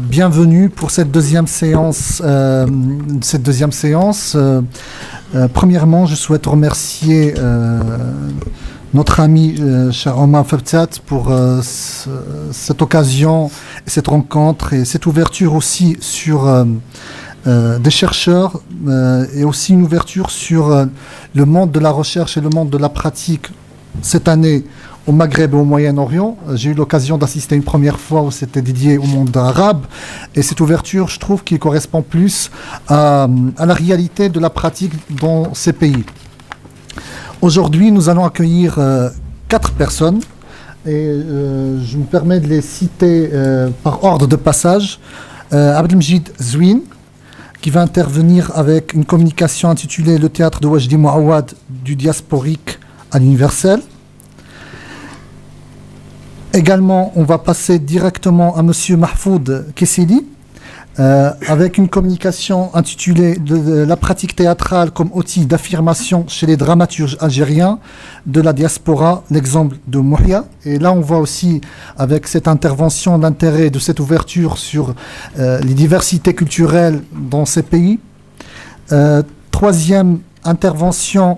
Bienvenue pour cette deuxième séance. Premièrement, je souhaite remercier notre ami cher Omar Fabtat pour cette occasion, cette rencontre et cette ouverture aussi sur des chercheurs et aussi une ouverture sur le monde de la recherche et le monde de la pratique cette année au Maghreb et au Moyen-Orient. J'ai eu l'occasion d'assister une première fois où c'était dédié au monde arabe. Et cette ouverture, je trouve qu'il correspond plus à la réalité de la pratique dans ces pays. Aujourd'hui, nous allons accueillir 4 personnes. Et je me permets de les citer par ordre de passage. Abdelmjid Zouine, qui va intervenir avec une communication intitulée « Le théâtre de Wajdi Mouawad du diasporique à l'universel ». Également, on va passer directement à M. Mahfoud Kessili avec une communication intitulée La pratique théâtrale comme outil d'affirmation chez les dramaturges algériens de la diaspora, l'exemple de Mouhia. Et là, on voit aussi avec cette intervention l'intérêt de cette ouverture sur les diversités culturelles dans ces pays. Troisième intervention,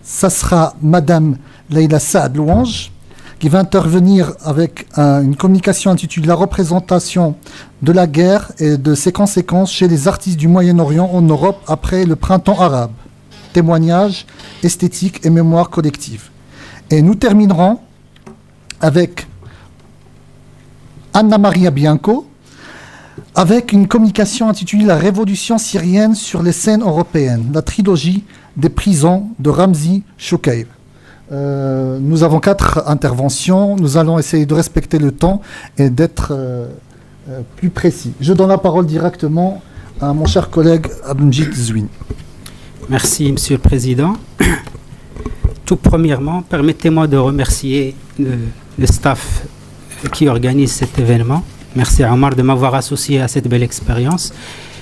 ça sera Madame Leïla Saad Louange, qui va intervenir avec une communication intitulée « La représentation de la guerre et de ses conséquences chez les artistes du Moyen-Orient en Europe après le printemps arabe. Témoignages, esthétique et mémoire collective ». Et nous terminerons avec Anna Maria Bianco, avec une communication intitulée « La révolution syrienne sur les scènes européennes, la trilogie des prisons de Ramzi Choukaïb ». Nous avons 4 interventions. Nous allons essayer de respecter le temps et d'être plus précis. Je donne la parole directement à mon cher collègue Abdelmjid Zouine. Merci, Monsieur le Président. Tout premièrement, permettez-moi de remercier le staff qui organise cet événement. Merci à Omar de m'avoir associé à cette belle expérience.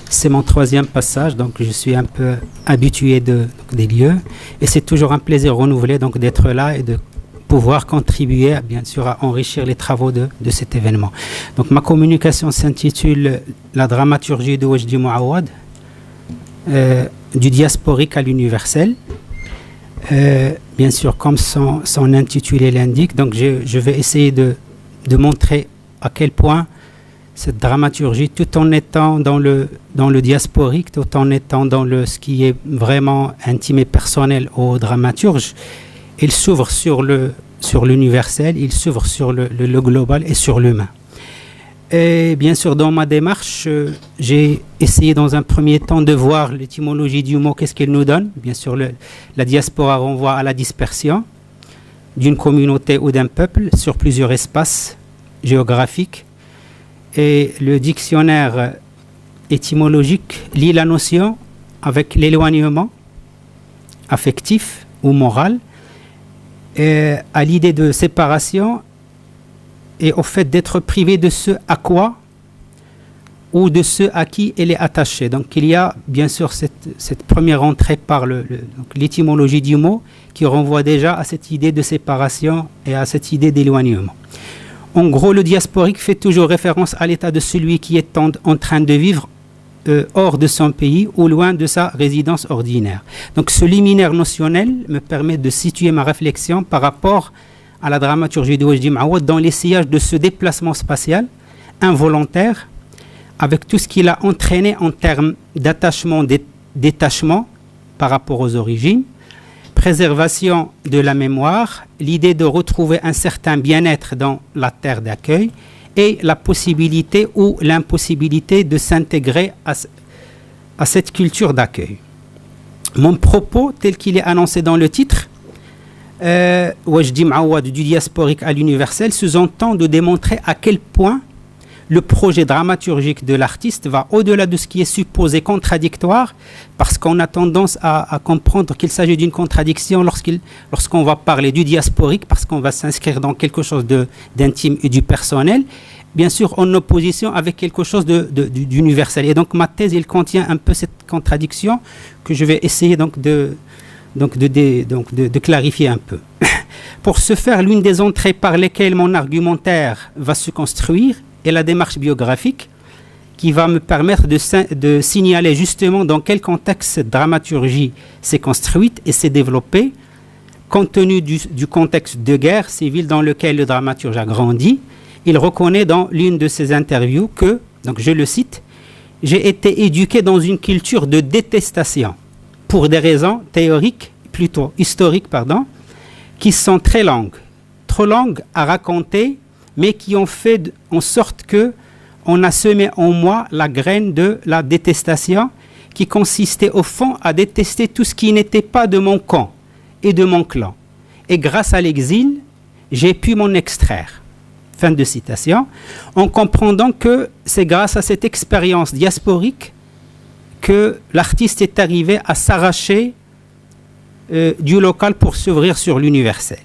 C'est mon 3e passage, donc je suis un peu habitué des lieux. Et c'est toujours un plaisir renouvelé donc, d'être là et de pouvoir contribuer, bien sûr, à enrichir les travaux de cet événement. Donc ma communication s'intitule « La dramaturgie de Wajdi Mouawad, du diasporique à l'universel ». Bien sûr, comme son intitulé l'indique, donc je vais essayer de montrer à quel point cette dramaturgie, tout en étant dans le diasporique, tout en étant dans ce qui est vraiment intime et personnel aux dramaturges, il s'ouvre sur l'universel, il s'ouvre sur le global et sur l'humain. Et bien sûr, dans ma démarche, j'ai essayé dans un premier temps de voir l'étymologie du mot, qu'est-ce qu'il nous donne. Bien sûr, la diaspora renvoie à la dispersion d'une communauté ou d'un peuple sur plusieurs espaces géographiques. Et le dictionnaire étymologique lie la notion avec l'éloignement affectif ou moral, et à l'idée de séparation et au fait d'être privé de ce à quoi ou de ce à qui elle est attachée. Donc il y a bien sûr cette première entrée par l'étymologie du mot qui renvoie déjà à cette idée de séparation et à cette idée d'éloignement. En gros, le diasporique fait toujours référence à l'état de celui qui est en train de vivre hors de son pays ou loin de sa résidence ordinaire. Donc ce liminaire notionnel me permet de situer ma réflexion par rapport à la dramaturgie de Wajdi Mouawad dans l'essayage de ce déplacement spatial involontaire avec tout ce qu'il a entraîné en termes d'attachement, détachement par rapport aux origines, préservation de la mémoire, l'idée de retrouver un certain bien-être dans la terre d'accueil et la possibilité ou l'impossibilité de s'intégrer à cette culture d'accueil. Mon propos, tel qu'il est annoncé dans le titre, Wajdi Mouawad du diasporique à l'universel, sous-entend de démontrer à quel point le projet dramaturgique de l'artiste va au-delà de ce qui est supposé contradictoire, parce qu'on a tendance à comprendre qu'il s'agit d'une contradiction lorsqu'on va parler du diasporique, parce qu'on va s'inscrire dans quelque chose d'intime et du personnel, bien sûr en opposition avec quelque chose d'universel. Et donc ma thèse, il contient un peu cette contradiction que je vais essayer donc de clarifier un peu. Pour ce faire, l'une des entrées par lesquelles mon argumentaire va se construire est la démarche biographique, qui va me permettre de signaler justement dans quel contexte cette dramaturgie s'est construite et s'est développée, compte tenu du contexte de guerre civile dans lequel le dramaturge a grandi. Il reconnaît dans l'une de ses interviews que, donc je le cite, « J'ai été éduqué dans une culture de détestation pour des raisons historiques, qui sont très longues, trop longues à raconter, mais qui ont fait en sorte que on a semé en moi la graine de la détestation, qui consistait au fond à détester tout ce qui n'était pas de mon camp et de mon clan. Et grâce à l'exil, j'ai pu m'en extraire. » Fin de citation. En comprenant que c'est grâce à cette expérience diasporique que l'artiste est arrivé à s'arracher du local pour s'ouvrir sur l'universel.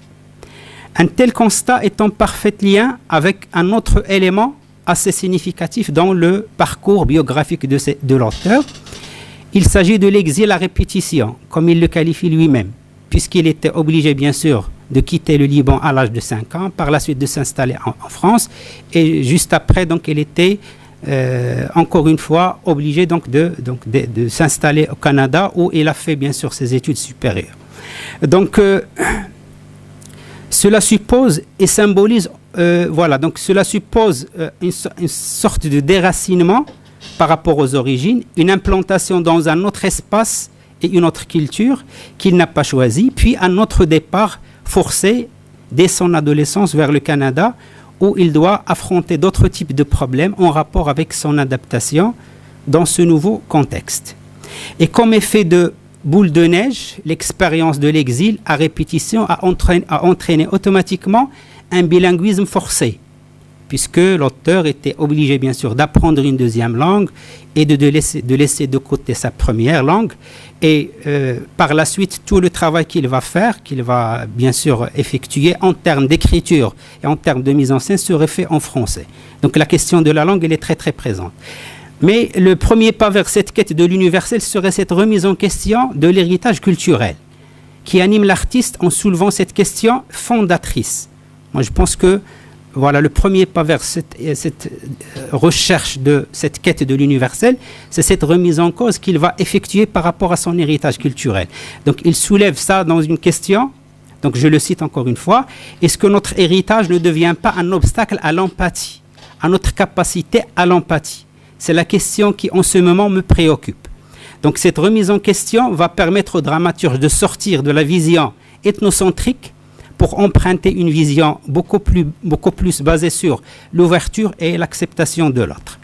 Un tel constat est en parfait lien avec un autre élément assez significatif dans le parcours biographique de l'auteur. Il s'agit de l'exil à répétition, comme il le qualifie lui-même, puisqu'il était obligé bien sûr de quitter le Liban à l'âge de 5 ans, par la suite de s'installer en France, et juste après donc il était encore une fois obligé donc de s'installer au Canada, où il a fait bien sûr ses études supérieures. Donc cela suppose et symbolise cela suppose une sorte de déracinement par rapport aux origines, une implantation dans un autre espace et une autre culture qu'il n'a pas choisi, puis un autre départ forcé dès son adolescence vers le Canada, où il doit affronter d'autres types de problèmes en rapport avec son adaptation dans ce nouveau contexte. Et comme effet de boule de neige, l'expérience de l'exil à répétition a entraîné automatiquement un bilinguisme forcé, puisque l'auteur était obligé bien sûr d'apprendre une deuxième langue et de laisser de côté sa première langue. Et par la suite, tout le travail qu'il va faire, qu'il va bien sûr effectuer en termes d'écriture et en termes de mise en scène, serait fait en français. Donc la question de la langue, elle est très très présente. Mais le premier pas vers cette quête de l'universel serait cette remise en question de l'héritage culturel qui anime l'artiste en soulevant cette question fondatrice. Moi, je pense que voilà, le premier pas vers cette recherche de cette quête de l'universel, c'est cette remise en cause qu'il va effectuer par rapport à son héritage culturel. Donc, il soulève ça dans une question, donc je le cite encore une fois, est-ce que notre héritage ne devient pas un obstacle à l'empathie, à notre capacité à l'empathie? C'est la question qui, en ce moment, me préoccupe. Donc, cette remise en question va permettre au dramaturge de sortir de la vision ethnocentrique pour emprunter une vision beaucoup plus basée sur l'ouverture et l'acceptation de l'autre.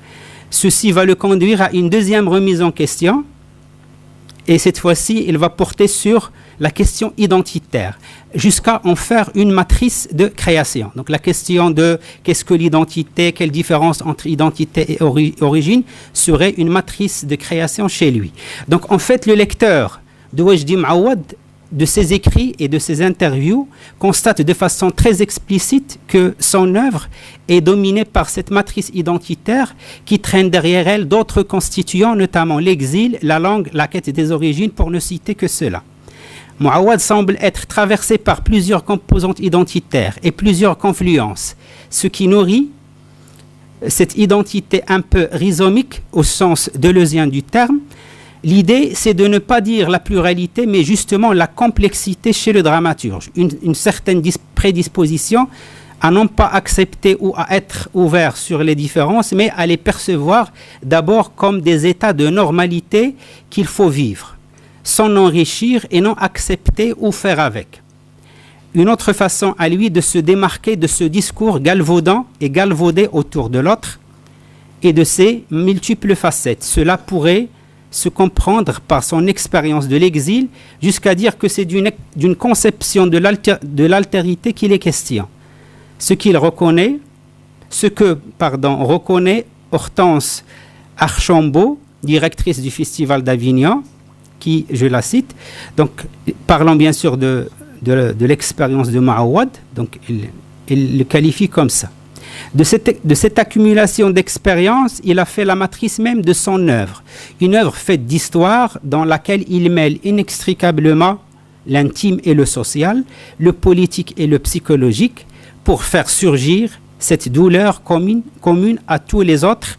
Ceci va le conduire à une deuxième remise en question, et cette fois-ci, il va porter sur la question identitaire, jusqu'à en faire une matrice de création. Donc la question de qu'est-ce que l'identité, quelle différence entre identité et origine, serait une matrice de création chez lui. Donc en fait, le lecteur de Wajdi Mouawad, de ses écrits et de ses interviews, constate de façon très explicite que son œuvre est dominée par cette matrice identitaire qui traîne derrière elle d'autres constituants, notamment l'exil, la langue, la quête des origines, pour ne citer que cela. Mouawad semble être traversé par plusieurs composantes identitaires et plusieurs confluences, ce qui nourrit cette identité un peu rhizomique au sens deleuzien du terme. L'idée, c'est de ne pas dire la pluralité, mais justement la complexité chez le dramaturge, une certaine prédisposition à non pas accepter ou à être ouvert sur les différences, mais à les percevoir d'abord comme des états de normalité qu'il faut vivre, sans enrichir et non accepter ou faire avec. Une autre façon à lui de se démarquer de ce discours galvaudant et galvaudé autour de l'autre et de ses multiples facettes. Cela pourrait se comprendre par son expérience de l'exil jusqu'à dire que c'est d'une conception de l'altérité qu'il est question. Ce qu'il reconnaît ce que reconnaît Hortense Archambault, directrice du Festival d'Avignon, qui, je la cite, donc parlant bien sûr de l'expérience de Ma'awad, donc il le qualifie comme ça. De cette accumulation d'expérience, il a fait la matrice même de son œuvre. Une œuvre faite d'histoire dans laquelle il mêle inextricablement l'intime et le social, le politique et le psychologique, pour faire surgir cette douleur commune à tous les êtres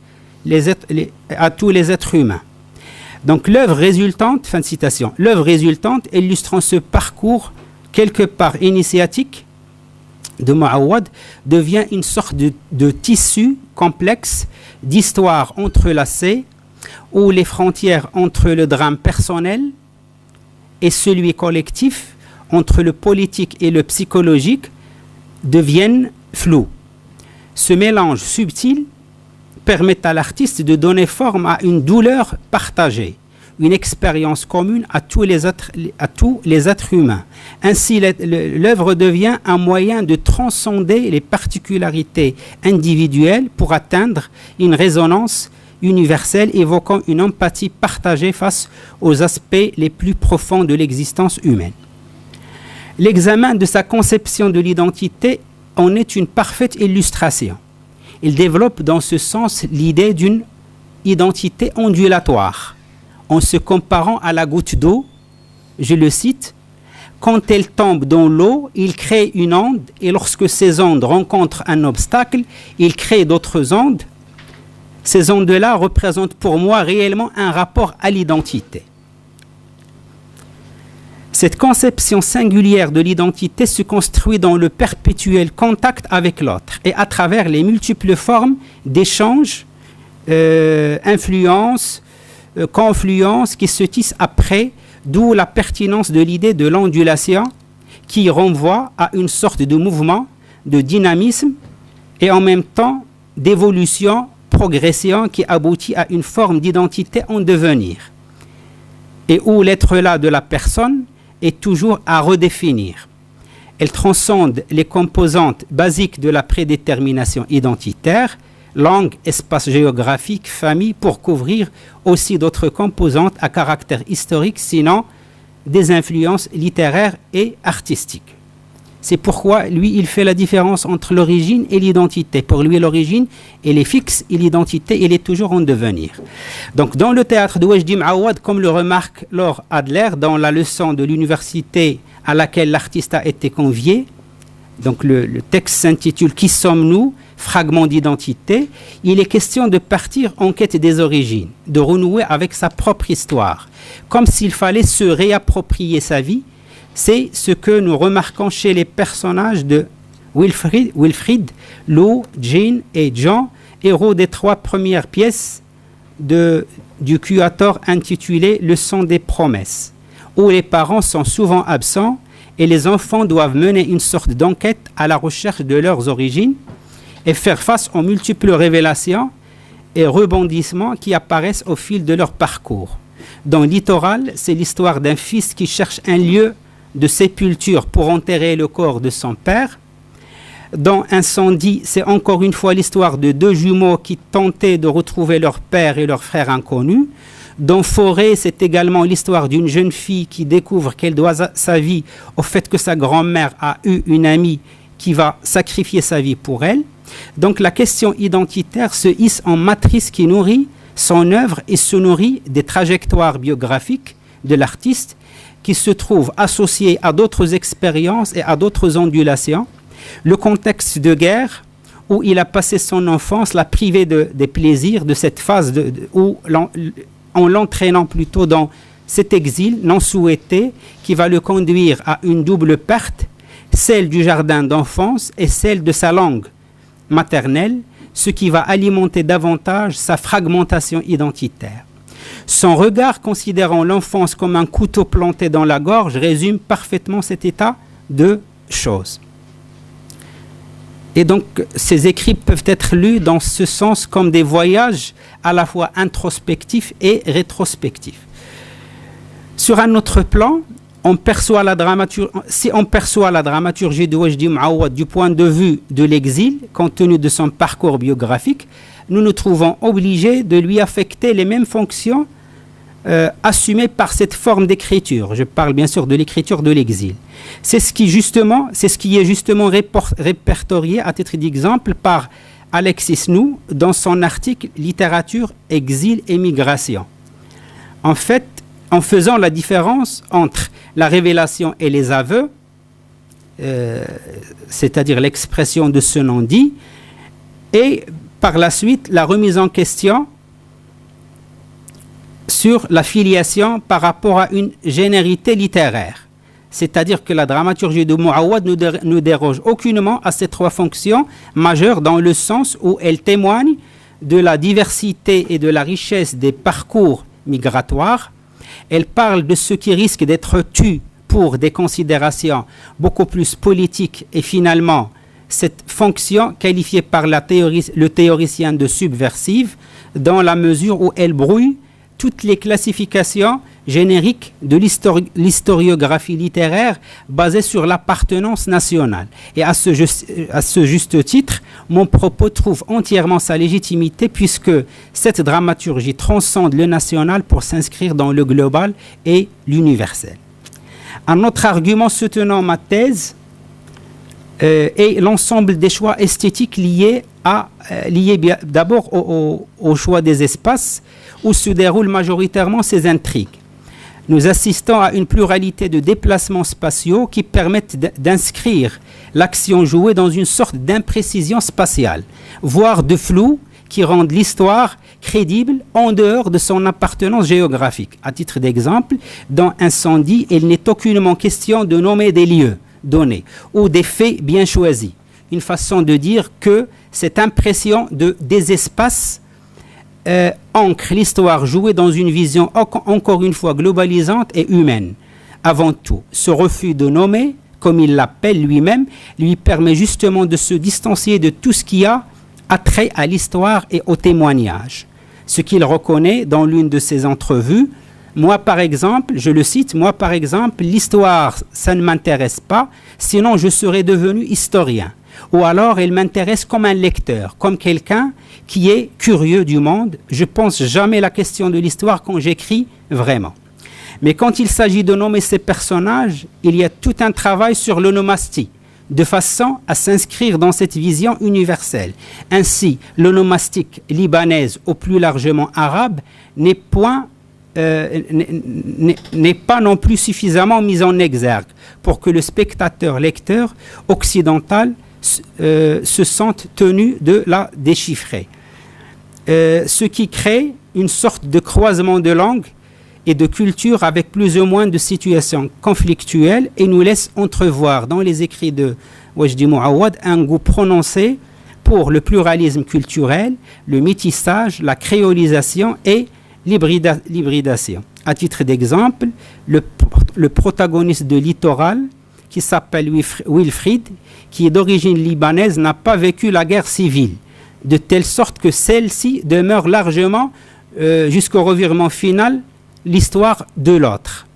humains. Donc l'œuvre résultante, fin de citation, l'œuvre résultante illustrant ce parcours quelque part initiatique de Ma'awad devient une sorte de tissu complexe d'histoire entrelacée où les frontières entre le drame personnel et celui collectif, entre le politique et le psychologique, deviennent flous. Ce mélange subtil permet à l'artiste de donner forme à une douleur partagée, une expérience commune à tous les êtres humains. Ainsi, l'œuvre devient un moyen de transcender les particularités individuelles pour atteindre une résonance universelle évoquant une empathie partagée face aux aspects les plus profonds de l'existence humaine. L'examen de sa conception de l'identité en est une parfaite illustration. Il développe dans ce sens l'idée d'une identité ondulatoire, en se comparant à la goutte d'eau, je le cite, « Quand elle tombe dans l'eau, il crée une onde, et lorsque ces ondes rencontrent un obstacle, il crée d'autres ondes. Ces ondes-là représentent pour moi réellement un rapport à l'identité. » Cette conception singulière de l'identité se construit dans le perpétuel contact avec l'autre et à travers les multiples formes d'échange, influence, confluence qui se tissent après, d'où la pertinence de l'idée de l'ondulation qui renvoie à une sorte de mouvement, de dynamisme et en même temps d'évolution, progression qui aboutit à une forme d'identité en devenir et où l'être-là de la personne est toujours à redéfinir. Elle transcende les composantes basiques de la prédétermination identitaire, langue, espace géographique, famille, pour couvrir aussi d'autres composantes à caractère historique, sinon des influences littéraires et artistiques. C'est pourquoi, lui, il fait la différence entre l'origine et l'identité. Pour lui, l'origine, elle est fixe et l'identité, elle est toujours en devenir. Donc, dans le théâtre de Wajdi Ma'awad, comme le remarque Laure Adler dans la leçon de l'université à laquelle l'artiste a été convié, donc le texte s'intitule « Qui sommes-nous ? Fragment d'identité », il est question de partir en quête des origines, de renouer avec sa propre histoire, comme s'il fallait se réapproprier sa vie. C'est ce que nous remarquons chez les personnages de Wilfrid, Lou, Jean et John, héros des 3 premières pièces du Cuator intitulé « Leçon des promesses », où les parents sont souvent absents et les enfants doivent mener une sorte d'enquête à la recherche de leurs origines et faire face aux multiples révélations et rebondissements qui apparaissent au fil de leur parcours. Dans Littoral, c'est l'histoire d'un fils qui cherche un lieu de sépulture pour enterrer le corps de son père. Dans Incendie, c'est encore une fois l'histoire de 2 jumeaux qui tentaient de retrouver leur père et leur frère inconnus. Dans Forêt, c'est également l'histoire d'une jeune fille qui découvre qu'elle doit sa vie au fait que sa grand-mère a eu une amie qui va sacrifier sa vie pour elle. Donc la question identitaire se hisse en matrice qui nourrit son œuvre et se nourrit des trajectoires biographiques de l'artiste qui se trouvent associées à d'autres expériences et à d'autres ondulations. Le contexte de guerre où il a passé son enfance l'a privé des plaisirs de cette phase en l'entraînant plutôt dans cet exil non souhaité qui va le conduire à une double perte, celle du jardin d'enfance et celle de sa langue maternelle, ce qui va alimenter davantage sa fragmentation identitaire. Son regard considérant l'enfance comme un couteau planté dans la gorge résume parfaitement cet état de choses. Et donc, ces écrits peuvent être lus dans ce sens comme des voyages à la fois introspectifs et rétrospectifs. Sur un autre plan, si on perçoit la dramaturgie de Wajdi Mouawad du point de vue de l'exil, compte tenu de son parcours biographique, nous nous trouvons obligés de lui affecter les mêmes fonctions assumées par cette forme d'écriture. Je parle bien sûr de l'écriture de l'exil. C'est ce qui est justement répertorié à titre d'exemple par Alexis Nou dans son article Littérature, exil et migration. En fait, en faisant la différence entre la révélation et les aveux, c'est-à-dire l'expression de ce non-dit, et par la suite la remise en question sur la filiation par rapport à une généralité littéraire. C'est-à-dire que la dramaturgie de Mouawad ne déroge aucunement à ces trois fonctions majeures dans le sens où elle témoigne de la diversité et de la richesse des parcours migratoires. Elle parle de ce qui risque d'être tu pour des considérations beaucoup plus politiques et finalement cette fonction qualifiée par le théoricien de subversive dans la mesure où elle brouille toutes les classifications génériques de l'historiographie littéraire basée sur l'appartenance nationale. Et à ce juste titre, mon propos trouve entièrement sa légitimité puisque cette dramaturgie transcende le national pour s'inscrire dans le global et l'universel. Un autre argument soutenant ma thèse est l'ensemble des choix esthétiques liés d'abord au choix des espaces où se déroulent majoritairement ces intrigues. Nous assistons à une pluralité de déplacements spatiaux qui permettent d'inscrire l'action jouée dans une sorte d'imprécision spatiale, voire de flou qui rendent l'histoire crédible en dehors de son appartenance géographique. À titre d'exemple, dans Incendie, il n'est aucunement question de nommer des lieux donnés ou des faits bien choisis. Une façon de dire que cette impression des espaces ancre l'histoire jouée dans une vision encore une fois globalisante et humaine. Avant tout, ce refus de nommer, comme il l'appelle lui-même, lui permet justement de se distancier de tout ce qui a attrait à l'histoire et au témoignage. Ce qu'il reconnaît dans l'une de ses entrevues, moi par exemple, je le cite, moi par exemple, l'histoire, ça ne m'intéresse pas, sinon je serais devenu historien. Ou alors elle m'intéresse comme un lecteur, comme quelqu'un qui est curieux du monde. Je ne pense jamais à la question de l'histoire quand j'écris vraiment. Mais quand il s'agit de nommer ces personnages, il y a tout un travail sur l'onomastie, de façon à s'inscrire dans cette vision universelle. Ainsi, l'onomastique libanaise, ou plus largement arabe, n'est pas non plus suffisamment mise en exergue pour que le spectateur-lecteur occidental se sentent tenus de la déchiffrer. Ce qui crée une sorte de croisement de langues et de cultures avec plus ou moins de situations conflictuelles et nous laisse entrevoir dans les écrits de Wajdi Mouawad un goût prononcé pour le pluralisme culturel, le métissage, la créolisation et l'hybridation. À titre d'exemple, le protagoniste de Littoral, qui s'appelle Wilfried, qui est d'origine libanaise, n'a pas vécu la guerre civile, de telle sorte que celle-ci demeure largement, jusqu'au revirement final, l'histoire de l'autre.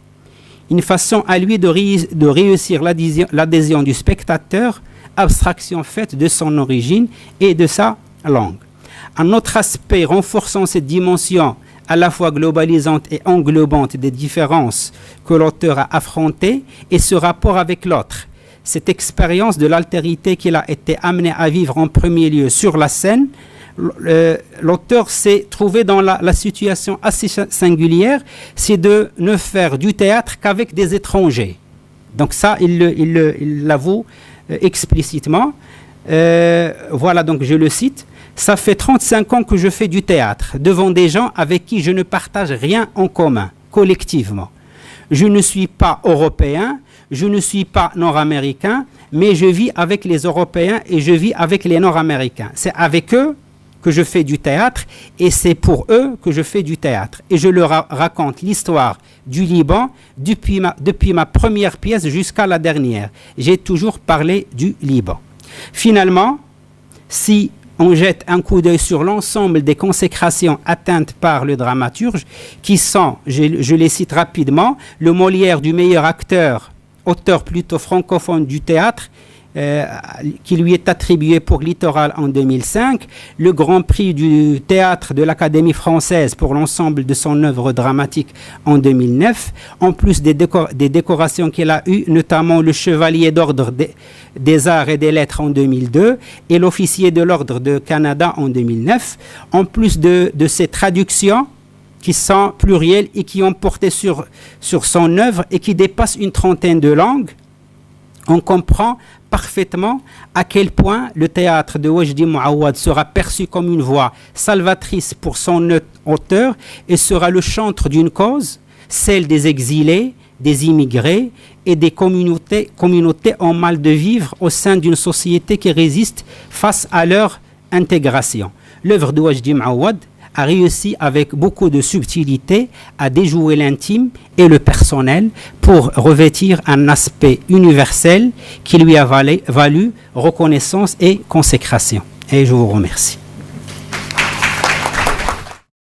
Une façon à lui de réussir l'adhésion du spectateur, abstraction faite de son origine et de sa langue. Un autre aspect renforçant cette dimension à la fois globalisante et englobante des différences que l'auteur a affrontées et ce rapport avec l'autre. Cette expérience de l'altérité qu'il a été amené à vivre en premier lieu sur la scène, l'auteur s'est trouvé dans la situation assez singulière, c'est de ne faire du théâtre qu'avec des étrangers. Donc ça, il l'avoue explicitement. Voilà, donc je le cite. Ça fait 35 ans que je fais du théâtre devant des gens avec qui je ne partage rien en commun, collectivement. Je ne suis pas européen, je ne suis pas nord-américain, mais je vis avec les Européens et je vis avec les nord-américains. C'est avec eux que je fais du théâtre et c'est pour eux que je fais du théâtre. Et je leur raconte l'histoire du Liban depuis ma première pièce jusqu'à la dernière. J'ai toujours parlé du Liban. Finalement, si on jette un coup d'œil sur l'ensemble des consécrations atteintes par le dramaturge, qui sont, je les cite rapidement, le Molière du meilleur auteur plutôt francophone du théâtre, qui lui est attribué pour Littoral en 2005, le Grand Prix du théâtre de l'Académie française pour l'ensemble de son œuvre dramatique en 2009, en plus des décorations qu'il a eues, notamment le Chevalier d'Ordre des Arts et des Lettres en 2002 et l'Officier de l'Ordre de Canada en 2009, en plus de ces traductions qui sont plurielles et qui ont porté sur son œuvre et qui dépassent une trentaine de langues. On comprend parfaitement à quel point le théâtre de Wajdi Mouawad sera perçu comme une voix salvatrice pour son auteur et sera le chantre d'une cause, celle des exilés, des immigrés et des communautés en mal de vivre au sein d'une société qui résiste face à leur intégration. L'œuvre de Wajdi Mouawad a réussi avec beaucoup de subtilité à déjouer l'intime et le personnel pour revêtir un aspect universel qui lui a valu reconnaissance et consécration. Et je vous remercie.